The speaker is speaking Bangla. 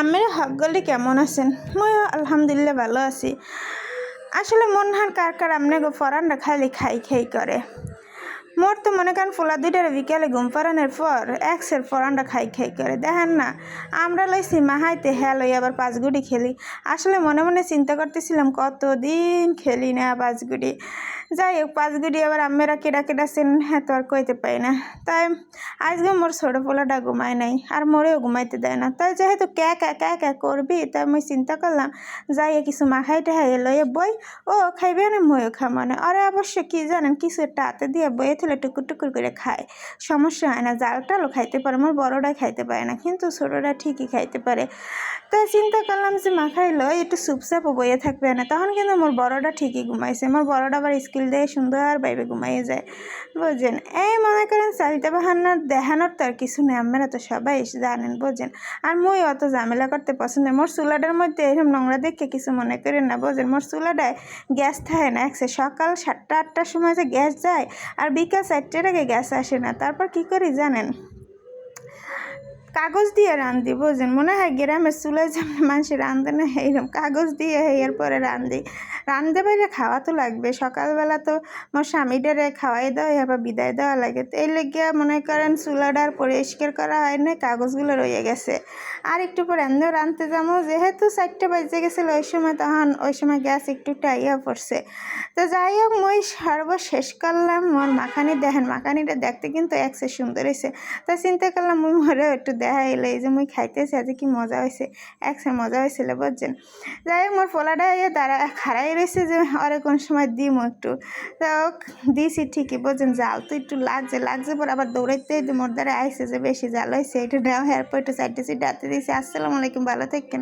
আমের সকলে কেমন আছেন? মই আলহামদুলিল্লাহ ভালো আছি। আসলে মন হার কার কার আমনে গো ফরানটা খালি খাই খাই করে। মোর তো মনে করেন ফোলা দুইটার বিকালে ঘুম পাড়ানোর পর এক্সের ফরানটা খাই খাই করে দেখেন না। আমরা লইছি মাহাইতে হ্যাঁ লই আবার পাঁচগুড়ি খেলি। আসলে মনে মনে চিন্তা করতেছিলাম কতদিন খেলি না পাঁচগুড়ি। যাই হোক পাঁচগুড়ি আবার আমেরা কেডা কেডা চেন হ্যাঁ তো আর কইতে পাই না। তাই আজকে মোর ছোট পোলাটা ঘুমায় নাই আর মোরেও ঘুমাইতে দেয় না। তাই যেহেতু ক্যা করবি তাই মই চিন্তা করলাম যাই কিছু মাখাই টাহাই লইয়ে বই ও খাইবে না ময়ও খামো না। আরে অবশ্য কি জানেন কিছু একটা হাতে দিয়ে বইয়ে তুলে টুকুর টুকুর করে খায়, সমস্যা হয় না। জাল টালও খাইতে পারে, মোর বড়টাই খাইতে পারে না কিন্তু ছোটটা ঠিকই খাইতে পারে। তাই চিন্তা করলাম যে মাখাইলো একটু চুপচাপও বইয়ে থাকবে না। তখন কিন্তু মোর বড়টা ঠিকই ঘুমাইছে। মোর বড়টা আবার স্কুল দিয়ে সুন্দর বাইবে ঘুমাইয়ে যায় বুঝছেন। এই মনে করেন চালিতে বাহান্নার দেখানোর তো আর কিছু নেই, আপনারা তো সবাই জানেন বুঝছেন। আর মই অত ঝামেলা করতে পছন্দ। মোর চুলাটার মধ্যে এরকম নোংরা দেখে কিছু মনে করেন না বুঝছেন। মোর চুলাটায় গ্যাস থাকে না, সকাল 7টা-8টার সময় যে গ্যাস যায় আর বিকাল 4টার আগে গ্যাস আসে না। তারপর কি করি জানেন, কাগজ দিয়ে রান্ধি বুঝছেন। মনে হয় গ্রামের চুলায় যেমন মানুষ রান্ধে না এইরকম কাগজ দিয়ে এরপরে রান্ধতে পারলে খাওয়া তো লাগবে। সকালবেলা তো মোর স্বামীটারে খাওয়াই দেওয়া আবার বিদায় দেওয়া লাগে। তো এই লেগে মনে করেন চুলাটার পরিষ্কার করা হয় না, কাগজগুলো রয়ে গেছে। আর একটু পরে এমনিও রাঁধতে যাবো, যেহেতু 4টা বাজে গেছিলো ওই সময় গ্যাস একটু টাইয়া পড়ছে। তো যাই হোক মই সর্বশেষ করলাম মোর মাখানি। দেখেন মাখানিটা দেখতে কিন্তু একসে সুন্দর হয়েছে। তো চিন্তা করলাম মুই মরে একটু দেখা এলো এই যে মুই খাইতেছি আজ কি মজা হয়েছে, একসে মজা হয়েছিল বুঝছেন। যাই হোক মোর পোলাটা দাঁড়া খাড়াই রয়েছে যে আরে কোন সময় দিম একটু। তো দিছি ঠিকই বুঝছেন, জাল তো একটু লাগছে পর আবার দৌড়াইতে মোর দ্বারা আইসে যে বেশি জাল হয়েছে এটা নেওয়া এরপর একটু সাইডে সিটে হাতে দিয়েছি। আসসালামু আলাইকুম, ভালো থাকেন।